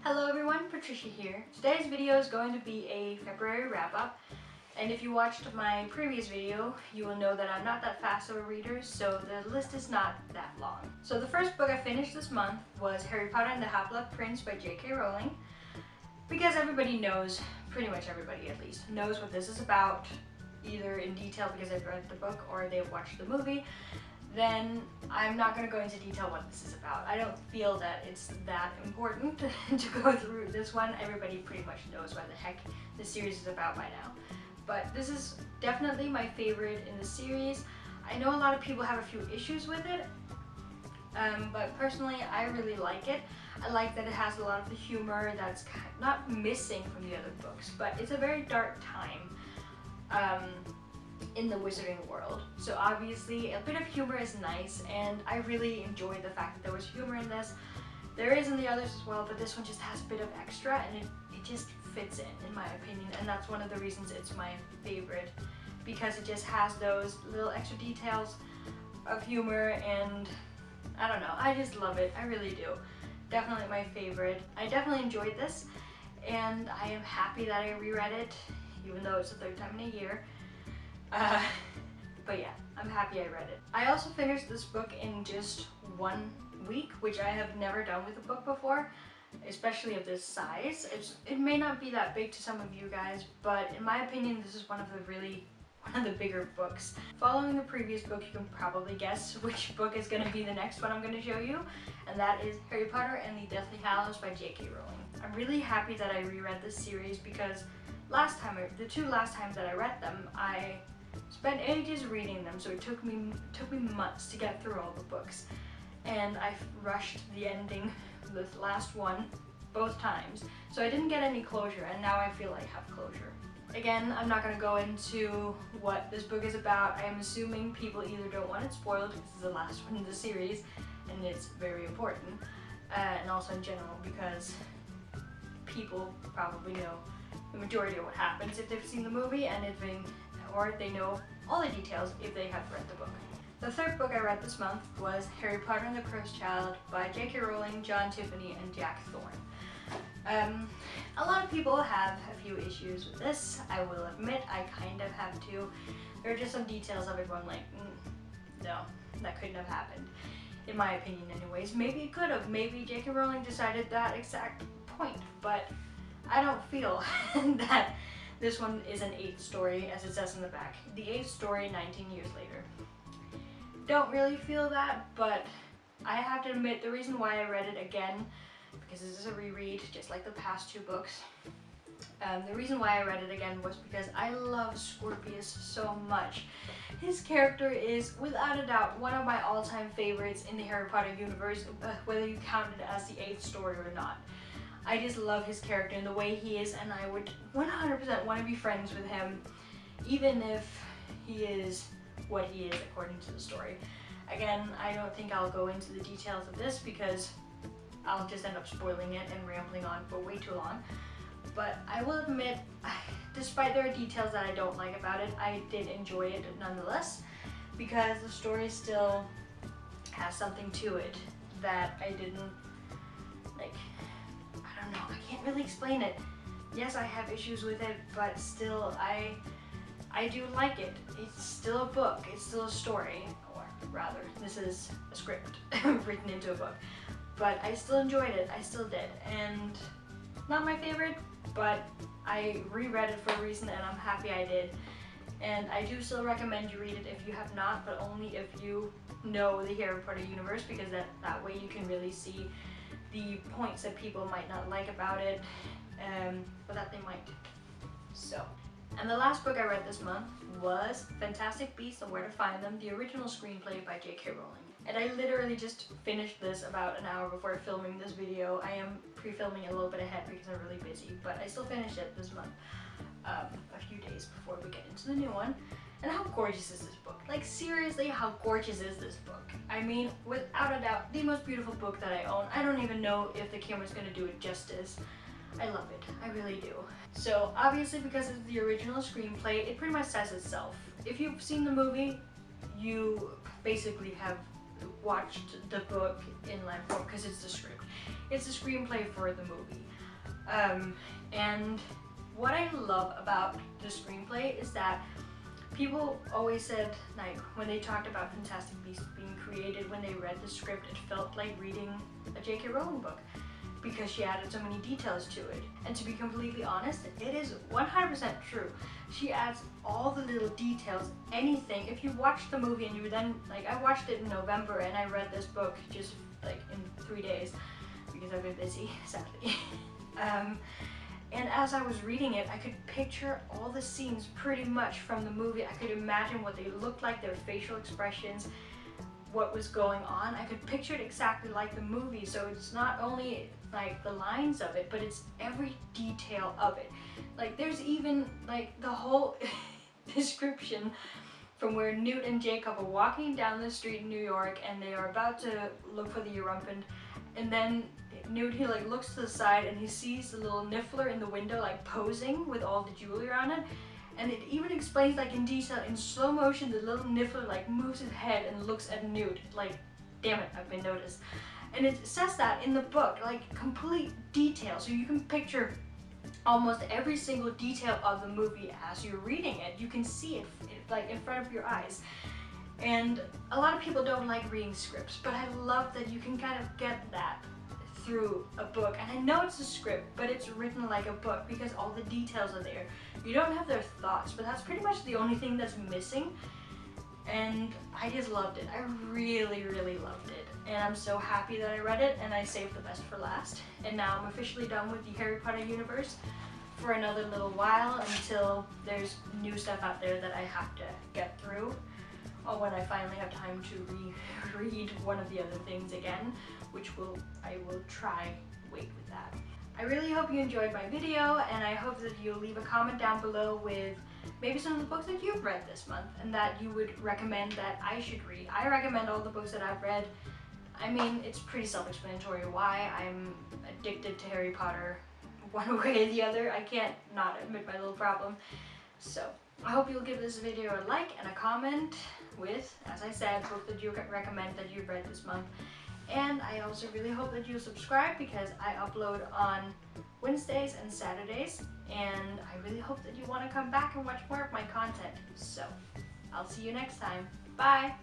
Hello everyone, Patricia here. Today's video is going to be a February wrap-up, and if you watched my previous video, you will know that I'm not that fast of a reader, so the list is not that long. So the first book I finished this month was Harry Potter and the Half-Blood Prince by J.K. Rowling, because everybody knows, pretty much everybody at least, knows what this is about, either in detail because I've read the book or they've watched the movie. Then I'm not going to go into detail what this is about. I don't feel that it's that important to go through this one. Everybody pretty much knows what the heck the series is about by now. But this is definitely my favorite in the series. I know a lot of people have a few issues with it, but personally I really like it. I like that it has a lot of the humor that's not missing from the other books, but it's a very dark time in the wizarding world. So obviously a bit of humor is nice, and I really enjoyed the fact that there was humor in this. There is in the others as well, but this one just has a bit of extra, and it just fits in my opinion, and that's one of the reasons it's my favorite, because it just has those little extra details of humor, and I don't know, I just love it. I really do. Definitely my favorite. I definitely enjoyed this, and I am happy that I reread it, even though it's the third time in a year. But yeah, I'm happy I read it. I also finished this book in just 1 week, which I have never done with a book before, especially of this size. It may not be that big to some of you guys, but in my opinion, this is one of the bigger books. Following the previous book, you can probably guess which book is going to be the next one I'm going to show you, and that is Harry Potter and the Deathly Hallows by J.K. Rowling. I'm really happy that I reread this series, because the two last times that I read them, I spent ages reading them, so it took me months to get through all the books, and I rushed the ending, the last one, both times, so I didn't get any closure, and now I feel I have closure. Again, I'm not going to go into what this book is about. I am assuming people either don't want it spoiled because it's the last one in the series and it's very important, and also in general because people probably know the majority of what happens if they've seen the movie, and or they know all the details if they have read the book. The third book I read this month was Harry Potter and the Cursed Child by J.K. Rowling, John Tiffany, and Jack Thorne. A lot of people have a few issues with this. I will admit I kind of have too. There are just some details of it where I'm like, no, that couldn't have happened. In my opinion anyways. Maybe it could have. Maybe J.K. Rowling decided that exact point, but I don't feel that this one is an 8th story, as it says in the back. The 8th story 19 years later. Don't really feel that, but I have to admit the reason why I read it again, because this is a reread just like the past 2 books, the reason why I read it again was because I love Scorpius so much. His character is without a doubt one of my all-time favorites in the Harry Potter universe, whether you count it as the 8th story or not. I just love his character and the way he is, and I would 100% want to be friends with him, even if he is what he is according to the story. Again, I don't think I'll go into the details of this because I'll just end up spoiling it and rambling on for way too long. But I will admit, despite there are details that I don't like about it, I did enjoy it nonetheless, because the story still has something to it that I didn't like. I don't know, I can't really explain it. Yes, I have issues with it, but still I do like it. It's still a book, it's still a story, or rather, this is a script written into a book. But I still enjoyed it, I still did, and not my favorite, but I reread it for a reason, and I'm happy I did. And I do still recommend you read it if you have not, but only if you know the Harry Potter universe, because that way you can really see the points that people might not like about it, but that they might. So, and the last book I read this month was Fantastic Beasts and Where to Find Them, the original screenplay by J.K. Rowling. And I literally just finished this about an hour before filming this video. I am pre-filming a little bit ahead because I'm really busy, but I still finished it this month, a few days before we get into the new one. And how gorgeous is this book? Like, seriously, how gorgeous is this book? I mean, without a doubt, the most beautiful book that I own. I don't even know if the camera's gonna do it justice. I love it, I really do. So obviously, because it's the original screenplay, it pretty much says itself. If you've seen the movie, you basically have watched the book in live form because it's the script. It's a screenplay for the movie. And what I love about the screenplay is that people always said, like, when they talked about Fantastic Beasts being created, when they read the script, it felt like reading a J.K. Rowling book because she added so many details to it. And to be completely honest, it is 100% true. She adds all the little details, anything. If you watch the movie and you then, like, I watched it in November and I read this book just like in 3 days because I've been busy, sadly. And as I was reading it, I could picture all the scenes pretty much from the movie. I could imagine what they looked like, their facial expressions, what was going on. I could picture it exactly like the movie, so it's not only like the lines of it, but it's every detail of it. Like there's even like the whole description from where Newt and Jacob are walking down the street in New York and they are about to look for the Erumpent, and then Newt, he like looks to the side and he sees the little Niffler in the window like posing with all the jewelry on it, and it even explains like in detail, in slow motion, the little Niffler like moves his head and looks at Newt like, damn it, I've been noticed. And it says that in the book, like complete detail, so you can picture almost every single detail of the movie as you're reading it. You can see it like in front of your eyes. And a lot of people don't like reading scripts, but I love that you can kind of get that through a book. And I know it's a script, but it's written like a book because all the details are there. You don't have their thoughts, but that's pretty much the only thing that's missing. And I just loved it. I really, really loved it. And I'm so happy that I read it, and I saved the best for last. And now I'm officially done with the Harry Potter universe for another little while until there's new stuff out there that I have to get through, or when I finally have time to reread one of the other things again, which I will try wait with that. I really hope you enjoyed my video, and I hope that you'll leave a comment down below with maybe some of the books that you've read this month and that you would recommend that I should read. I recommend all the books that I've read. I mean, it's pretty self-explanatory why I'm addicted to Harry Potter one way or the other. I can't not admit my little problem. So I hope you'll give this video a like and a comment with, as I said, books that you recommend that you've read this month. And I also really hope that you'll subscribe because I upload on Wednesdays and Saturdays, and I really hope that you want to come back and watch more of my content. So I'll see you next time. Bye!